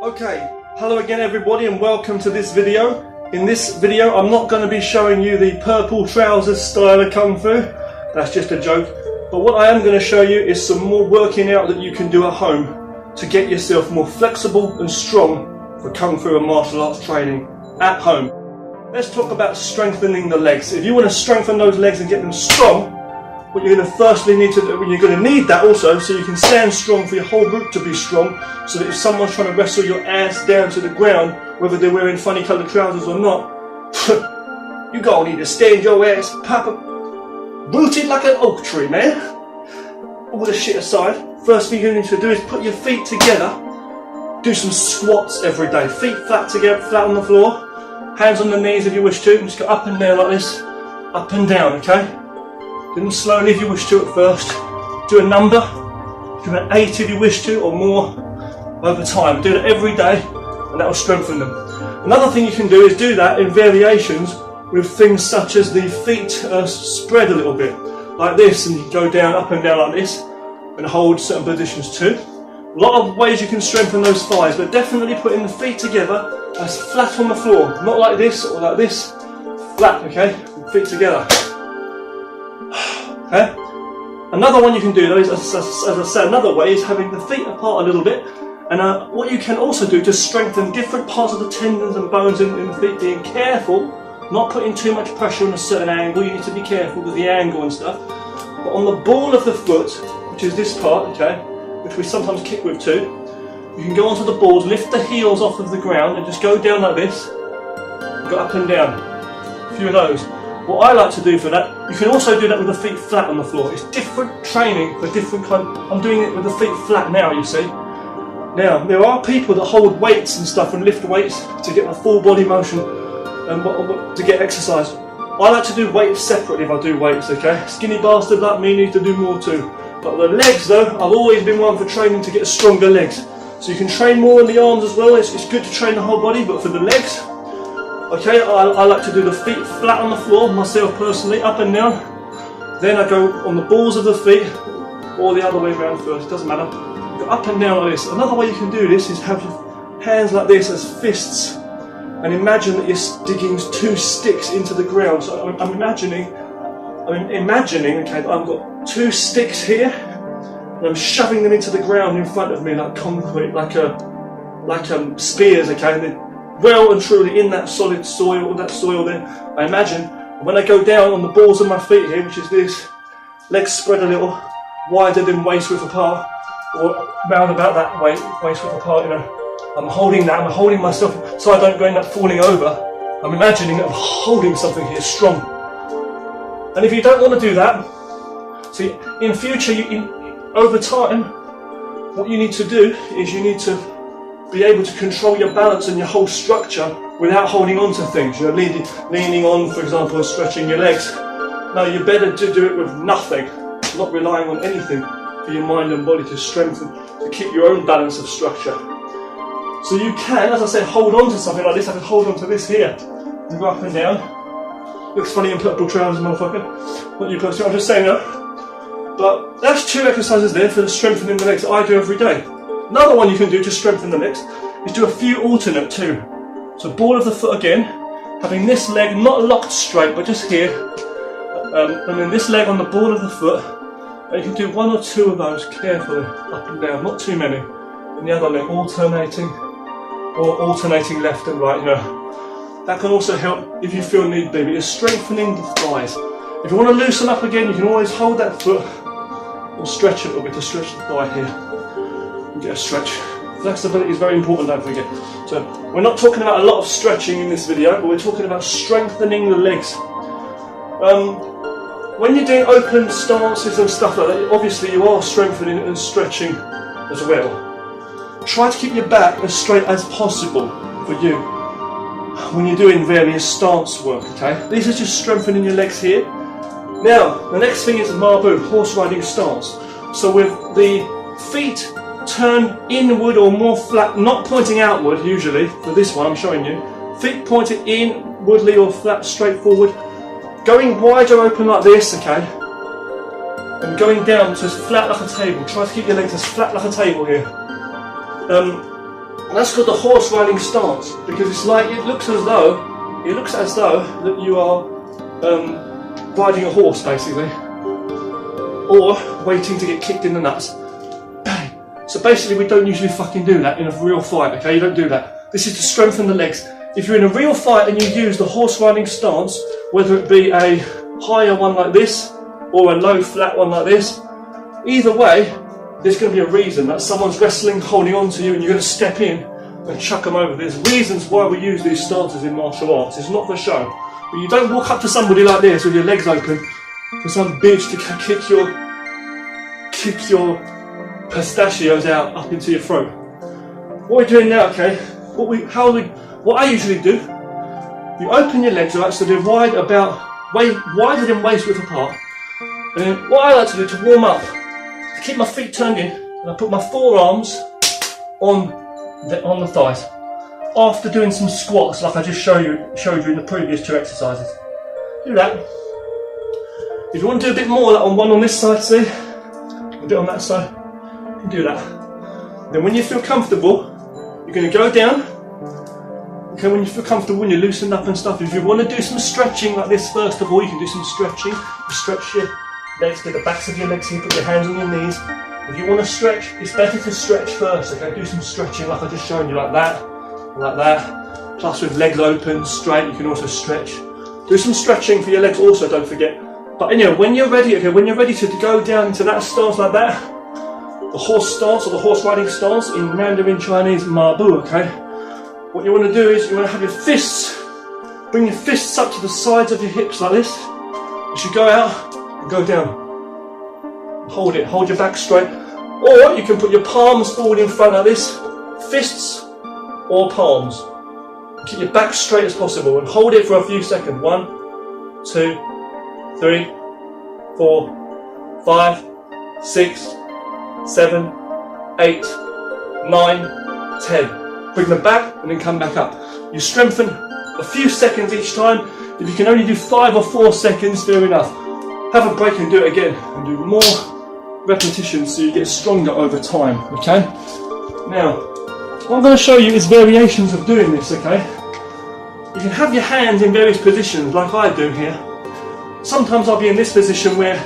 Okay, hello again everybody and welcome to this video. In this video I'm not going to be showing you the purple trousers style of Kung Fu, that's just a joke, but what I am going to show you is some more working out that you can do at home to get yourself more flexible and strong for Kung Fu and martial arts training at home. Let's talk about strengthening the legs. If you want to strengthen those legs and get them strong, what you're going to firstly need to do, you're going to need that also so you can stand strong for your whole group to be strong, so that if someone's trying to wrestle your ass down to the ground, whether they're wearing funny coloured trousers or not, you gonna need to stand your ass rooted like an oak tree, man. All the shit aside, first thing you need to do is put your feet together, do some squats every day, feet flat together, flat on the floor, hands on the knees if you wish to, and just go up and down like this, up and down, okay? Do them slowly if you wish to at first. Do a number, do an 8 if you wish to, or more over time. Do that every day and that will strengthen them. Another thing you can do is do that in variations with things such as the feet spread a little bit, like this, and you go down, up and down like this, and hold certain positions too. A lot of ways you can strengthen those thighs, but definitely putting the feet together as flat on the floor, not like this or like this, flat, okay? Feet together. Okay? Another one you can do though is, as I said, another way is having the feet apart a little bit, and what you can also do to strengthen different parts of the tendons and bones in the feet, being careful, not putting too much pressure on a certain angle. You need to be careful with the angle and stuff, but on the ball of the foot, which is this part, okay, which we sometimes kick with too, you can go onto the balls, lift the heels off of the ground and just go down like this, go up and down, a few of those. What I like to do for that, you can also do that with the feet flat on the floor. It's different training for different kind. I'm doing it with the feet flat now, you see. Now, there are people that hold weights and stuff and lift weights to get a full body motion and to get exercise. I like to do weights separately if I do weights, okay? Skinny bastard like me needs to do more too. But the legs though, I've always been one for training to get stronger legs. So you can train more in the arms as well. It's good to train the whole body, but for the legs, okay, I like to do the feet flat on the floor, myself personally, up and down. Then I go on the balls of the feet, or the other way around first, doesn't matter. Go up and down like this. Another way you can do this is have your hands like this as fists, and imagine that you're digging 2 sticks into the ground. So I'm imagining, okay, I've got 2 sticks here, and I'm shoving them into the ground in front of me like concrete, like spears, okay? And they're well and truly in that solid soil, there. I imagine when I go down on the balls of my feet here, which is this, legs spread a little wider than waist width apart, or round about that way, waist width apart, you know. I'm holding that, I'm holding myself so I don't end up falling over. I'm imagining that I'm holding something here strong. And if you don't want to do that, see, in future, over time, what you need to do is you need to be able to control your balance and your whole structure without holding on to things. You're leaning on, for example, and stretching your legs. No, you're better to do it with nothing, not relying on anything for your mind and body to strengthen, to keep your own balance of structure. So you can, as I said, hold on to something like this. I can hold on to this here and go up and down. Looks funny in purple trousers, motherfucker. Not you personally, I'm just saying that. But that's 2 exercises there for strengthening the legs that I do every day. Another one you can do to strengthen the legs is do a few alternate too. So ball of the foot again, having this leg not locked straight but just here, and then this leg on the ball of the foot, and you can do 1 or 2 of those carefully, up and down, not too many, and the other leg alternating, or alternating left and right, you know. That can also help if you feel need be, but you're strengthening the thighs. If you want to loosen up again, you can always hold that foot and stretch a little bit to stretch the thigh here. Get a stretch. Flexibility is very important, don't forget. So we're not talking about a lot of stretching in this video, but we're talking about strengthening the legs. When you're doing open stances and stuff like that, obviously you are strengthening and stretching as well. Try to keep your back as straight as possible for you when you're doing various stance work, okay? These are just strengthening your legs here. Now, the next thing is Marbu, horse riding stance. So with the feet turn inward or more flat, not pointing outward usually, for this one I'm showing you, feet pointed inwardly or flat, straight forward, going wider open like this, okay, and going down to as flat like a table. Try to keep your legs as flat like a table here. And that's called the horse riding stance, because it's like it looks as though that you are riding a horse basically, or waiting to get kicked in the nuts. Bang. So basically, we don't usually fucking do that in a real fight. Okay, you don't do that. This is to strengthen the legs. If you're in a real fight and you use the horse riding stance, whether it be a higher one like this or a low flat one like this, either way, there's going to be a reason that someone's wrestling, holding on to you, and you're going to step in and chuck them over. There's reasons why we use these stances in martial arts. It's not for show. But you don't walk up to somebody like this with your legs open for some bitch to kick your pistachios out up into your throat. What we're doing now, okay? What I usually do, you open your legs, right, so they're wider than waist width apart. And then what I like to do to warm up, to keep my feet turned in, and I put my forearms on the thighs. After doing some squats, like I just showed you in the previous two exercises. Do that. If you want to do a bit more, like one on this side, see? A bit on that side. You can do that. Then when you feel comfortable, you're going to go down. Okay, when you feel comfortable and you're loosened up and stuff, if you want to do some stretching like this, first of all, you can do some stretching. You stretch your legs, get the backs of your legs here, put your hands on your knees. If you want to stretch, it's better to stretch first, okay? Do some stretching like I just showed you, like that. Plus with legs open, straight, you can also stretch. Do some stretching for your legs also, don't forget. But anyway, when you're ready to go down into that stance like that, the horse stance or the horse riding stance in Mandarin Chinese, Ma Bu, okay? What you want to do is you want to have your fists, bring your fists up to the sides of your hips like this. As you go out and go down. Hold your back straight. Or you can put your palms forward in front like this, fists or palms. Keep your back straight as possible and hold it for a few seconds. 1, 2, 3, 4, 5, 6, 7, 8, 9, 10. Bring them back and then come back up. You strengthen a few seconds each time. If you can only do 5 or 4 seconds, fair enough. Have a break and do it again and do more repetitions so you get stronger over time, okay? Now, what I'm going to show you is variations of doing this, okay? You can have your hands in various positions like I do here. Sometimes I'll be in this position where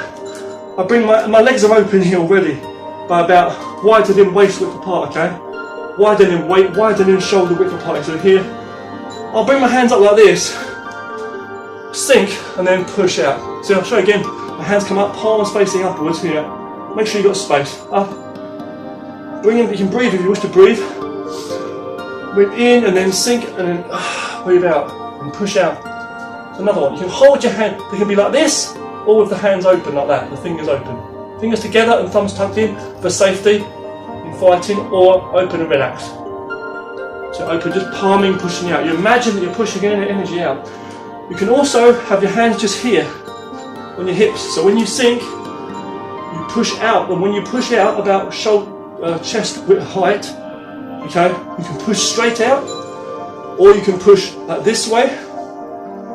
I bring my legs are open here already, by about wider than waist width apart, okay? Wider than shoulder width apart. So here, I'll bring my hands up like this, sink, and then push out. So I'll show you again. My hands come up, palms facing upwards here. Make sure you've got space. Up. Bring in, you can breathe if you wish to breathe. Breathe in and then sink and then breathe out and push out. So another one. You can hold your hand, they can be like this or with the hands open like that, the fingers open. Fingers together and thumbs tucked in for safety in fighting, or open and relax. So open, just palming, pushing out. You imagine that you're pushing energy out. You can also have your hands just here on your hips. So when you sink, you push out, and when you push out about chest width height, okay, you can push straight out, or you can push like this way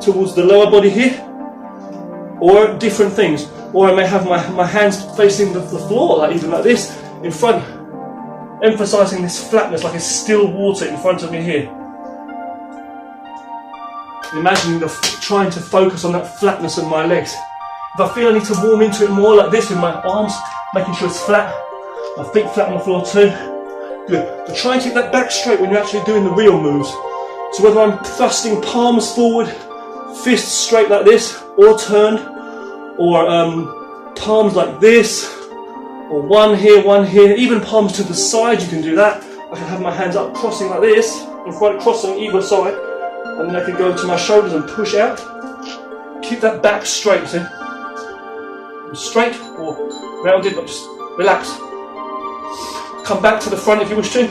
towards the lower body here, or different things. Or I may have my hands facing the floor, like even like this, in front, emphasizing this flatness, like it's still water in front of me here. Imagining trying to focus on that flatness of my legs. If I feel I need to warm into it more like this with my arms, making sure it's flat, my feet flat on the floor too. Good. But try and keep that back straight when you're actually doing the real moves. So whether I'm thrusting palms forward, fists straight like this, or turned, or palms like this, or one here, even palms to the side, you can do that. I can have my hands up crossing like this, in front, crossing either side, and then I can go to my shoulders and push out. Keep that back straight, see? Straight or rounded, but just relax. Come back to the front if you wish to.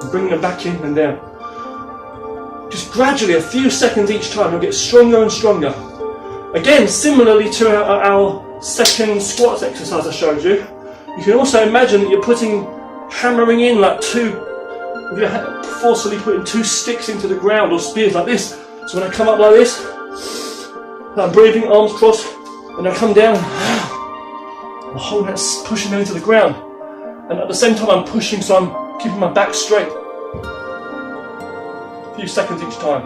And bring them back in and down. Just gradually, a few seconds each time, you'll get stronger and stronger. Again, similarly to our second squats exercise I showed you, you can also imagine that you're hammering in like you're forcefully putting 2 sticks into the ground or spears like this. So when I come up like this, I'm breathing, arms crossed, and I come down, I'm holding that, pushing them into the ground. And at the same time I'm pushing, so I'm keeping my back straight. A few seconds each time.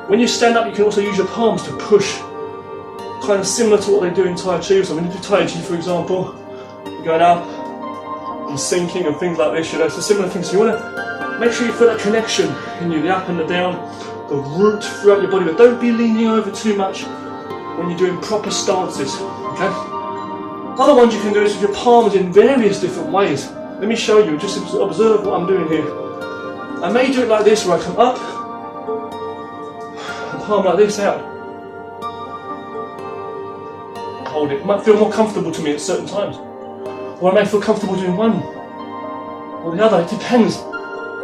When you stand up, you can also use your palms to push, kind of similar to what they do in Tai Chi. So when you do Tai Chi, for example, you're going up and sinking and things like this, you know, it's a similar thing. So you want to make sure you feel that connection in you, the up and the down, the root throughout your body, but don't be leaning over too much when you're doing proper stances, okay? Other ones you can do is with your palms in various different ways. Let me show you, just observe what I'm doing here. I may do it like this, where I come up, and palm like this out. Hold it. It might feel more comfortable to me at certain times. Or I may feel comfortable doing one or the other, it depends,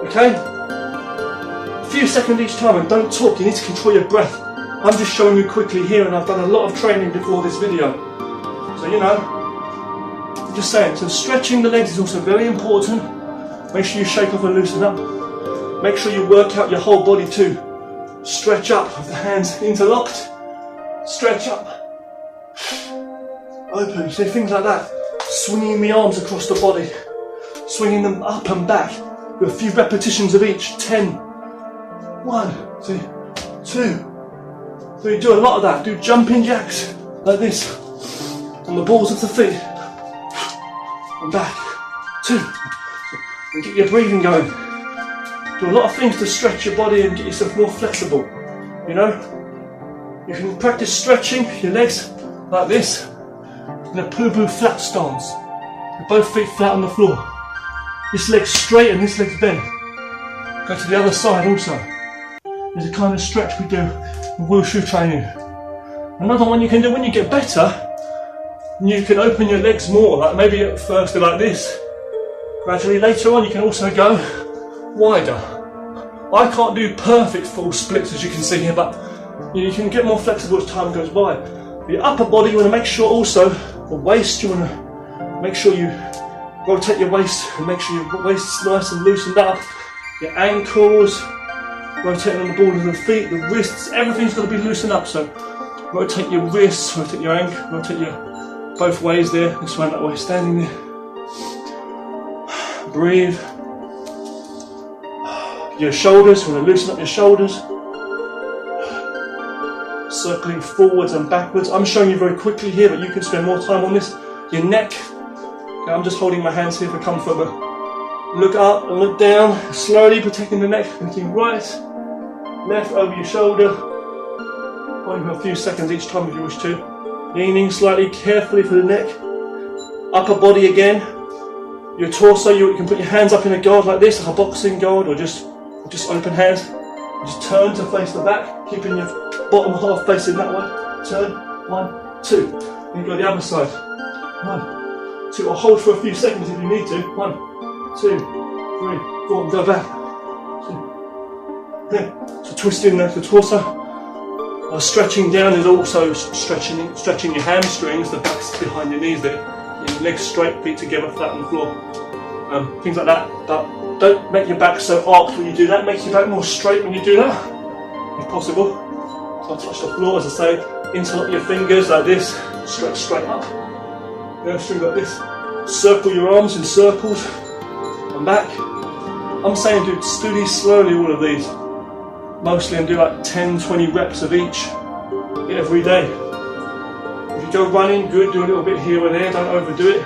okay? A few seconds each time, and don't talk, you need to control your breath. I'm just showing you quickly here, and I've done a lot of training before this video. So, you know, I'm just saying, so stretching the legs is also very important. Make sure you shake off and loosen up. Make sure you work out your whole body too. Stretch up with the hands interlocked. Stretch up. Open, see, things like that. Swinging the arms across the body. Swinging them up and back. With a few repetitions of each. 10. 1, 2. So you do a lot of that. Do jumping jacks like this on the balls of the feet and back. 2. And get your breathing going. Do a lot of things to stretch your body and get yourself more flexible. You know, you can practice stretching your legs like this in a poo-poo flat stance. With both feet flat on the floor. This leg's straight and this leg's bent. Go to the other side also. There's a kind of stretch we do in Wushu training. Another one you can do when you get better, you can open your legs more, like maybe at first they're like this. Gradually later on you can also go wider. I can't do perfect full splits as you can see here, but you can get more flexible as time goes by. The upper body, you want to make sure also, the waist, you want to make sure you rotate your waist and make sure your waist is nice and loosened up. Your ankles, rotating on the balls of the feet, the wrists, everything's got to be loosened up. So rotate your wrists, rotate your ankle, rotate your both ways there, this way and that way, standing there. Breathe. Your shoulders, you want to loosen up your shoulders. Circling forwards and backwards. I'm showing you very quickly here, but you can spend more time on this. Your neck. Okay, I'm just holding my hands here for comfort, but look up and look down, slowly protecting the neck, looking right, left over your shoulder. Holding for a few seconds each time if you wish to. Leaning slightly carefully for the neck. Upper body again. Your torso, you can put your hands up in a guard like this, like a boxing guard, or just open hands. Just turn to face the back, keeping your bottom half facing that way. Turn, 1, 2. Then go the other side. 1, 2. Or hold for a few seconds if you need to. 1, 2, 3, 4, and go back. 2. So twisting the torso. Stretching down is also stretching your hamstrings, the back's behind your knees there. Your legs straight, feet together, flat on the floor. Things like that. But don't make your back so arched when you do that. Make your back more straight when you do that, if possible. So I'll touch the floor, as I say. Interlock your fingers like this. Stretch straight up. String like this. Circle your arms in circles. And back. I'm saying do these slowly, all of these. Mostly, and do like 10-20 reps of each every day. If you go running, good, do a little bit here and there, don't overdo it.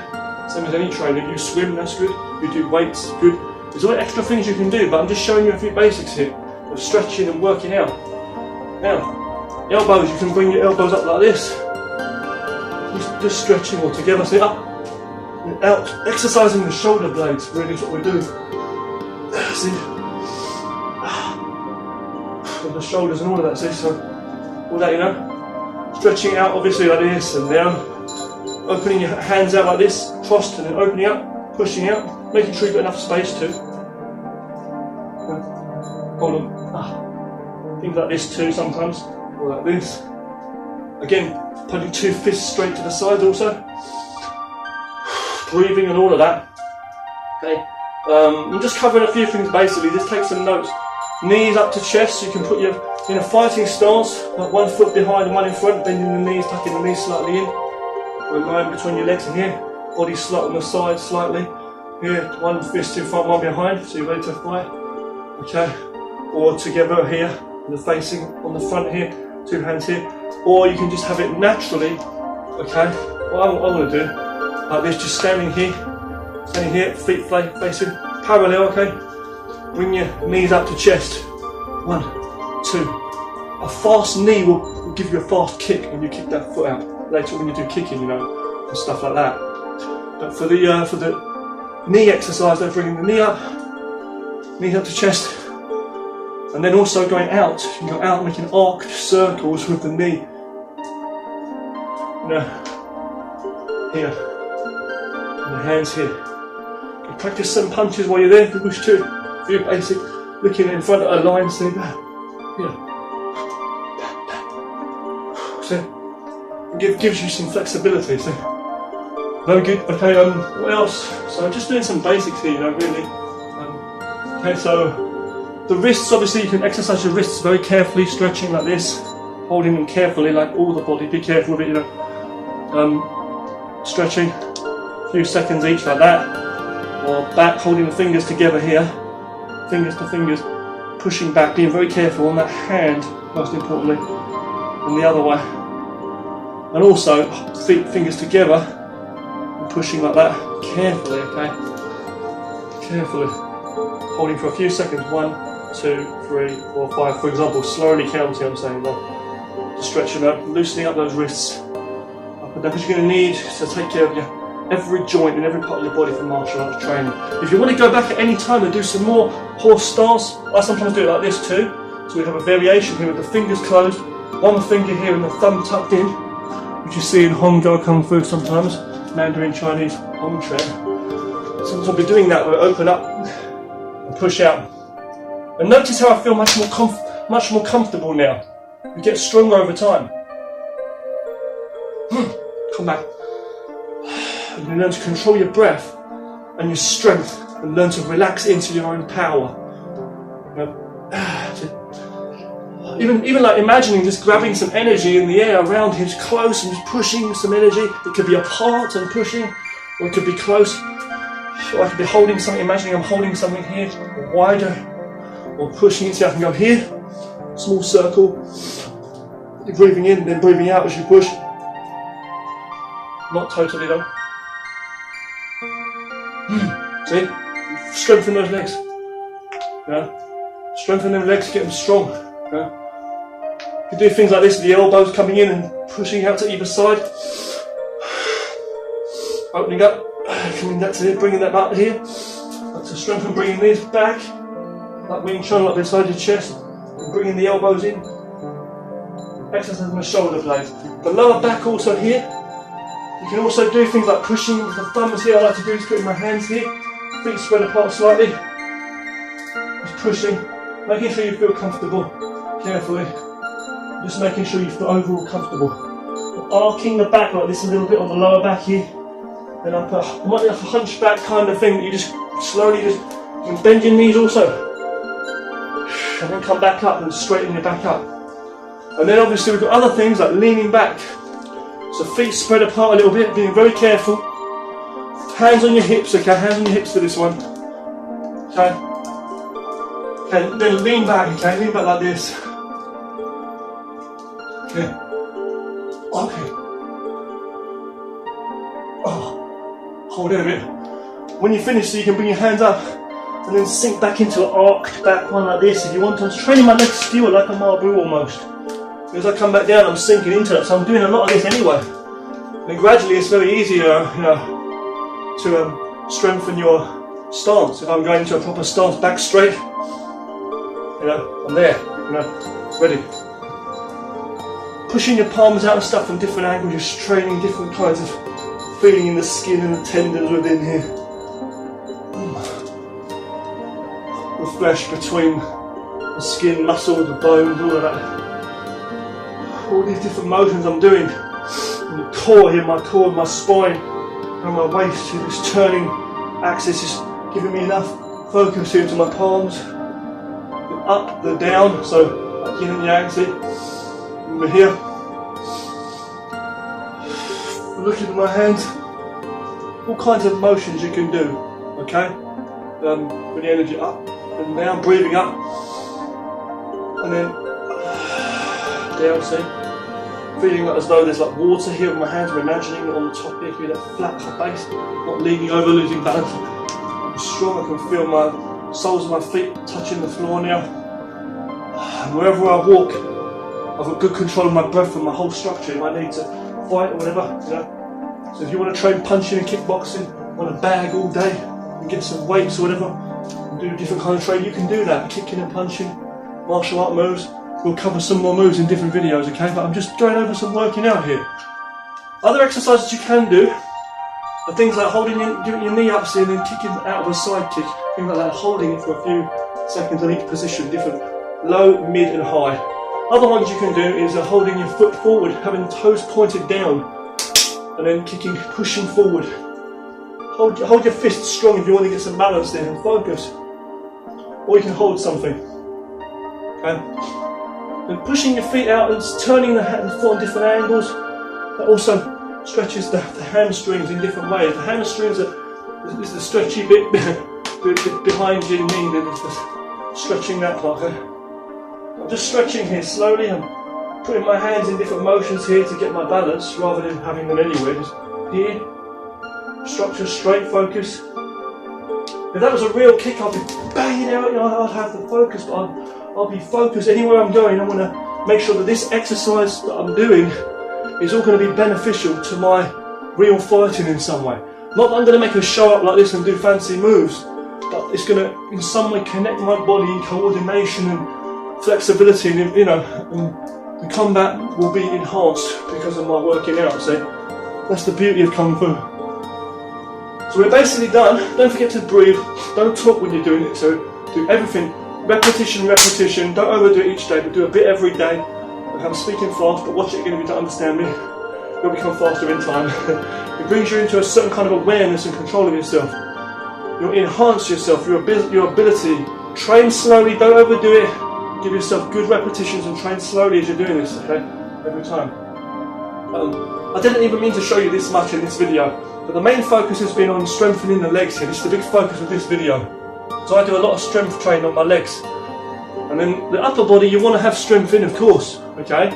Same as any training. You swim, that's good. You do weights, good. There's all extra things you can do, but I'm just showing you a few basics here of stretching and working out. Now, elbows, you can bring your elbows up like this. Just stretching all together, so up and out. Exercising the shoulder blades, really is what we're doing. See? The shoulders and all of that, see, so all that, you know, stretching out obviously like this and down, opening your hands out like this, crossed and then opening up, pushing out, making sure you've got enough space too. Hold on, things like this too sometimes, or like this. Again, putting 2 fists straight to the sides also, breathing and all of that. Okay, I'm just covering a few things basically, just take some notes. Knees up to chest, so you can put you in a fighting stance, like 1 foot behind and 1 in front, bending the knees, tucking the knees slightly in. One line between your legs and here. Body slut on the side slightly. Here, one fist in front, one behind, so you're ready to fight. Okay. Or together here, and the facing on the front here, 2 hands here. Or you can just have it naturally. Okay. What I want to do, like this, just standing here, feet facing parallel. Okay. Bring your knees up to chest. 1, 2. A fast knee will give you a fast kick when you kick that foot out. Later when you do kicking, you know, and stuff like that. But for the knee exercise, they're bringing the knee up to chest, and then also going out. You can go out making arced circles with the knee. You know, here, and the hands here. You can practice some punches while you're there if you wish to. If you're basic, looking in front of a line, say that. Here. So, it gives you some flexibility. So, very good. Okay, what else? So I'm just doing some basics here, you know, really. Okay, so the wrists, obviously you can exercise your wrists very carefully, stretching like this, holding them carefully, like all the body, be careful with it, you know. Stretching, a few seconds each like that. Or back, holding the fingers together here, fingers to fingers, pushing back, being very careful on that hand, most importantly, and the other way. And also, fingers together, pushing like that, carefully, okay? Carefully. Holding for a few seconds, 1, 2, 3, 4, 5, for example, slowly counting, I'm saying that. Just stretching up, loosening up those wrists. Up and down, because you're going to need to take care of every joint and every part of your body for martial arts training. If you want to go back at any time and do some more horse stance, I sometimes do it like this too. So we have a variation here with the fingers closed, one finger here and the thumb tucked in, which you see in Hongjiao Kung Fu sometimes. Mandarin Chinese Hong Quan. Sometimes I'll be doing that where I open up and push out. And notice how I feel much more comfortable now. You get stronger over time. Come back. And you learn to control your breath and your strength and learn to relax into your own power. Even like imagining just grabbing some energy in the air around him, close and just pushing some energy. It could be apart and pushing, or it could be close. Or I could be holding something, imagining I'm holding something here, or wider, or pushing it. So I can go here, small circle. You're breathing in, then breathing out as you push. Not totally though. See? Strengthen those legs. Yeah? Strengthen them legs, get them strong. Yeah? You can do things like this with the elbows coming in and pushing out to either side. Opening up, coming back to here, bringing that up here. That's a strengthen, bringing these back. Like Wing Chun, like beside your chest. And bringing the elbows in. Exercising the shoulder blades. The lower back also here. You can also do things like pushing with the thumbs here. I like to do is putting my hands here. Feet spread apart slightly. Just pushing. Making sure you feel comfortable. Carefully. Just making sure you feel overall comfortable. Arcing the back like this a little bit on the lower back here. Then up it might be like a hunchback kind of thing. You just slowly you can bend your knees also. And then come back up and straighten your back up. And then obviously we've got other things like leaning back. So feet spread apart a little bit, being very careful. Hands on your hips, okay? Hands on your hips for this one. Okay? And then lean back, okay? Lean back like this. Okay. Okay. Oh. Hold it a bit. When you finish, so you can bring your hands up and then sink back into an arched back one like this. If you want to, I'm training my legs still like a marble almost. As I come back down, I'm sinking into it. So I'm doing a lot of this anyway. And gradually, it's very easy, to strengthen your stance. If I'm going into a proper stance, back straight, I'm there, ready. Pushing your palms out and stuff from different angles, just training different kinds of feeling in the skin and the tendons within here. The flesh between the skin, muscle, the bones, all of that. All these different motions I'm doing. And the core here, my core, my spine, and my waist, this turning axis is giving me enough focus here to my palms. The up, the down, so yin and yang, see? Over here. looking at my hands, all kinds of motions you can do, okay? With the energy up and down, breathing up, and then down, see? Feeling like as though there's like water here with my hands, I'm imagining it on the top here, that flat top base, not leaning over, losing balance. I'm strong, I can feel my soles of my feet touching the floor now. And wherever I walk, I've got good control of my breath and my whole structure. If I need to fight or whatever, you know. So if you want to train punching and kickboxing on a bag all day, and get some weights or whatever, and do different kind of training, you can do that. Kicking and punching, martial art moves. We'll cover some more moves in different videos, okay? But I'm just going over some working out here. Other exercises you can do are things like holding giving your knee up and then kicking out of a side kick. Things like that, holding it for a few seconds in each position, different low, mid and high. Other ones you can do is holding your foot forward, having the toes pointed down, and then kicking, pushing forward. Hold your fists strong if you want to get some balance there and focus. Or you can hold something. Okay? And pushing your feet out and turning the foot on different angles, that also stretches the hamstrings in different ways. The hamstrings is the stretchy bit behind your knee, stretching that part. Okay? I'm just stretching here slowly. I'm putting my hands in different motions here to get my balance rather than having them anywhere. Just here, structure straight, focus. If that was a real kick, I'd be banging out, I'd have the focus, but I'll be focused anywhere I'm going. I want to make sure that this exercise that I'm doing is all going to be beneficial to my real fighting in some way. Not that I'm going to make a show up like this and do fancy moves, but it's going to in some way connect my body in coordination and flexibility, and the combat will be enhanced because of my working out. See, that's the beauty of Kung Fu. So we're basically done. Don't forget to breathe. Don't talk when you're doing it. So do everything. Repetition, repetition. Don't overdo it each day, but do a bit every day. I'm speaking fast, but watch it again if you don't understand me. You'll become faster in time. It brings you into a certain kind of awareness and control of yourself. You'll enhance yourself, your ability. Train slowly, don't overdo it. Give yourself good repetitions and train slowly as you're doing this, okay? Every time. I didn't even mean to show you this much in this video, but the main focus has been on strengthening the legs here. This is the big focus of this video. So I do a lot of strength training on my legs. And then the upper body, you want to have strength in, of course, okay?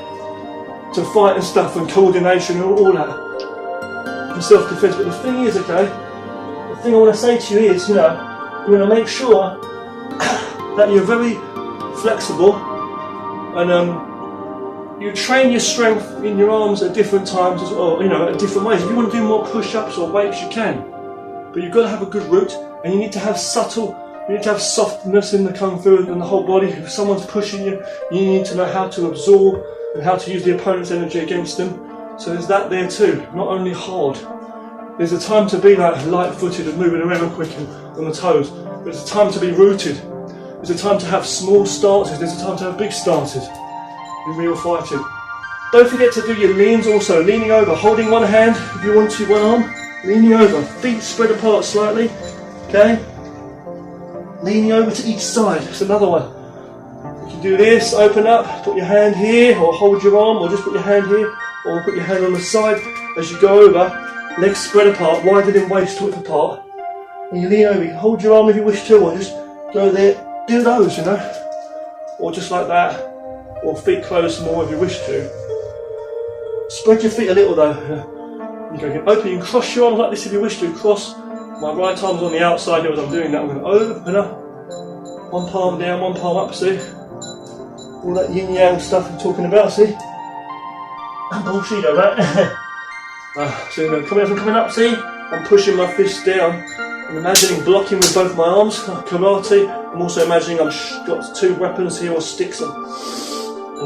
To fight and stuff and coordination and all that. For self-defense. But the thing is, okay, the thing I want to say to you is, you want to make sure that you're very flexible and you train your strength in your arms at different times as well, at different ways. If you want to do more push-ups or weights, you can. But you've got to have a good root, and you need to have you need to have softness in the Kung Fu and the whole body. If someone's pushing you, you need to know how to absorb and how to use the opponent's energy against them. So there's that there too, not only hard. There's a time to be like light-footed and moving around quick and on the toes. There's a time to be rooted. There's a time to have small stances. There's a time to have big stances in real fighting. Don't forget to do your leans also. Leaning over, holding one hand if you want to, one arm. Leaning over, feet spread apart slightly. Okay? Leaning over to each side. That's another one. You can do this, open up, put your hand here, or hold your arm, or just put your hand here, or put your hand on the side as you go over. Legs spread apart, widening waist width apart. And you lean over, you can hold your arm if you wish to, or just go there. Do those, or just like that, or feet closed more if you wish to. Spread your feet a little though. You can open, you can cross your arms like this if you wish to. Cross, my right arm's on the outside here as I'm doing that. I'm going to open up, one palm down, one palm up, see? All that yin yang stuff I'm talking about, see? Bushido, right? So coming up, see? I'm pushing my fist down. I'm imagining blocking with both my arms, like karate. I'm also imagining I've got two weapons here or sticks, and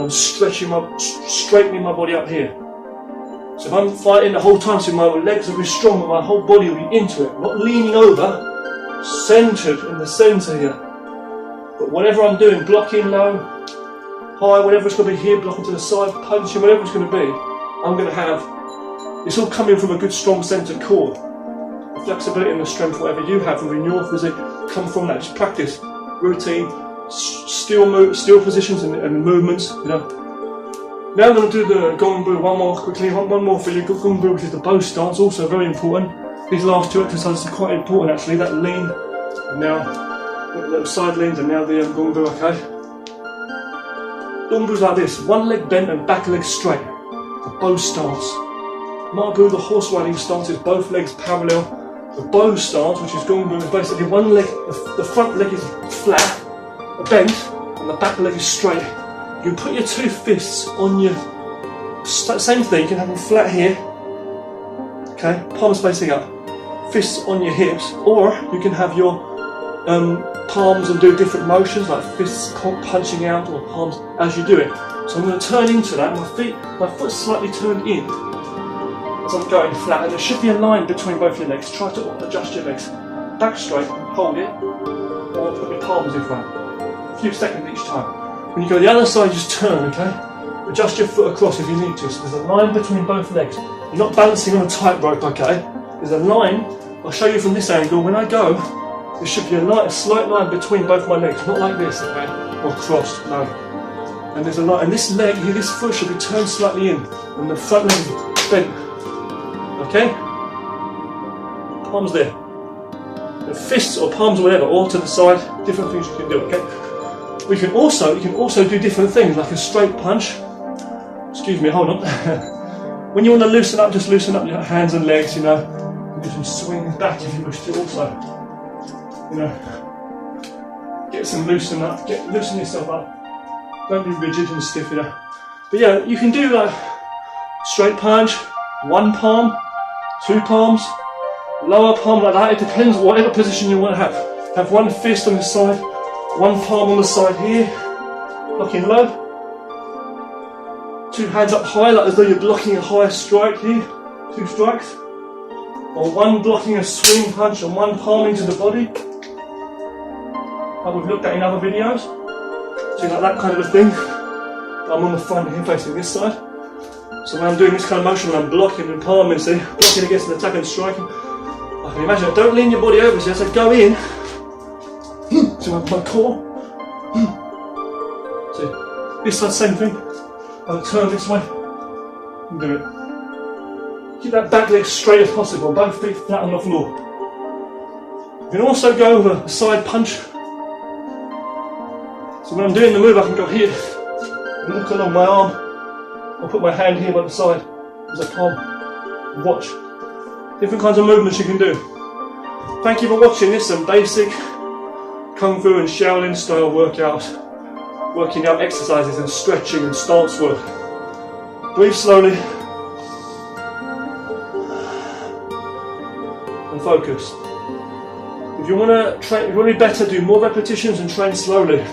I'm straightening my body up here. So if I'm fighting the whole time, so my legs will be strong, but my whole body will be into it. Not leaning over, centered in the center here. But whatever I'm doing, blocking low, high, whatever it's going to be here, blocking to the side, punching, whatever it's going to be, I'm going to have. It's all coming from a good, strong centered core. The flexibility and the strength, whatever you have within your physique, come from that. Just practice, routine, still positions and movements. Now I'm going to do the Gong Bu one more quickly, one more for you. Gong Bu, which is the bow stance, also very important. These last two exercises are quite important actually, that lean, and now the side leans, and now the Gong Bu, okay? Gong Bu's like this, one leg bent and back leg straight, the bow stance. Ma Bu, the horse riding stance, is both legs parallel. The bow stance, which is Gong Bu, is basically one leg, the front leg is flat, bent, and the back leg is straight. You can put your two fists on your, same thing, you can have them flat here, okay, palms facing up, fists on your hips, or you can have your palms and do different motions, like fists punching out or palms as you do it. So I'm going to turn into that, my foot's slightly turned in as I'm going flat, and there should be a line between both your legs. Try to adjust your legs back straight, hold it, or put your palms in front. A few seconds each time. When you go the other side, just turn, okay? Adjust your foot across if you need to. So there's a line between both legs. You're not balancing on a tightrope, okay? There's a line. I'll show you from this angle. When I go, there should be a slight line between both my legs. Not like this, okay? Or crossed, no. And there's a line. And this leg, this foot should be turned slightly in. And the front leg is bent. Okay? Palms there. The fists or palms or whatever, all to the side. Different things you can do, okay? You can also do different things, like a straight punch. Excuse me, hold on. When you want to loosen up, just loosen up your hands and legs, you know. Do some swings back if you wish to also. You know, get some loosen yourself up. Don't be rigid and stiff, you know. But yeah, you can do like straight punch, one palm, two palms, lower palm like that. It depends whatever position you want to have. Have one fist on the side, one palm on the side here, locking low. Two hands up high, like as though you're blocking a high strike here, 2 strikes. Or one blocking a swing punch and one palm into the body, like we've looked at in other videos. So like that kind of a thing. I'm on the front here facing this side. So when I'm doing this kind of motion, when I'm blocking and palming, see, blocking against an attack and striking, I can imagine, don't lean your body over, so as I go in, to my core. See, this side, same thing. I'll turn this way and do it. Keep that back leg straight as possible, both feet flat on the floor. You can also go with a side punch. So when I'm doing the move, I can go here and look along my arm. I'll put my hand here by the side as I palm and watch. Different kinds of movements you can do. Thank you for watching this, some basic Kung Fu and Shaolin style workouts. Working out exercises and stretching and stance work. Breathe slowly and focus. If you want to train, if you want to be better, do more repetitions and train slowly.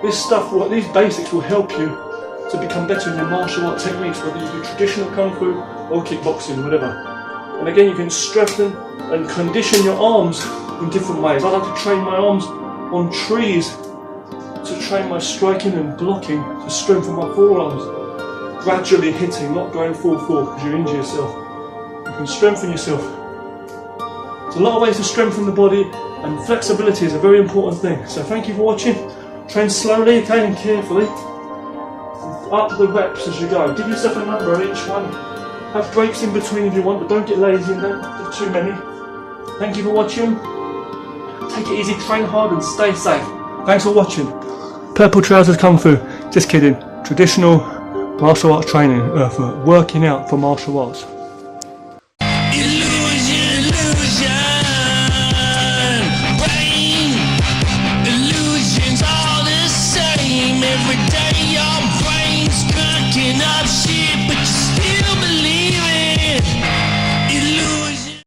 This stuff, these basics will help you to become better in your martial art techniques, whether you do traditional Kung Fu or kickboxing, whatever. And again, you can strengthen and condition your arms in different ways. I like to train my arms on trees to train my striking and blocking to strengthen my forearms. Gradually hitting, not going full force because you injure yourself. You can strengthen yourself. There's a lot of ways to strengthen the body, and flexibility is a very important thing. So thank you for watching. Train slowly, okay, and carefully. Up the reps as you go. Give yourself a number of each one. Have breaks in between if you want, but don't get lazy and don't do too many. Thank you for watching. Take it easy, train hard and stay safe. Thanks for watching. Purple Trousers Kung Fu. Just kidding. Traditional martial arts training for working out for martial arts. Every day your brain's cooking up shit, but you still believe.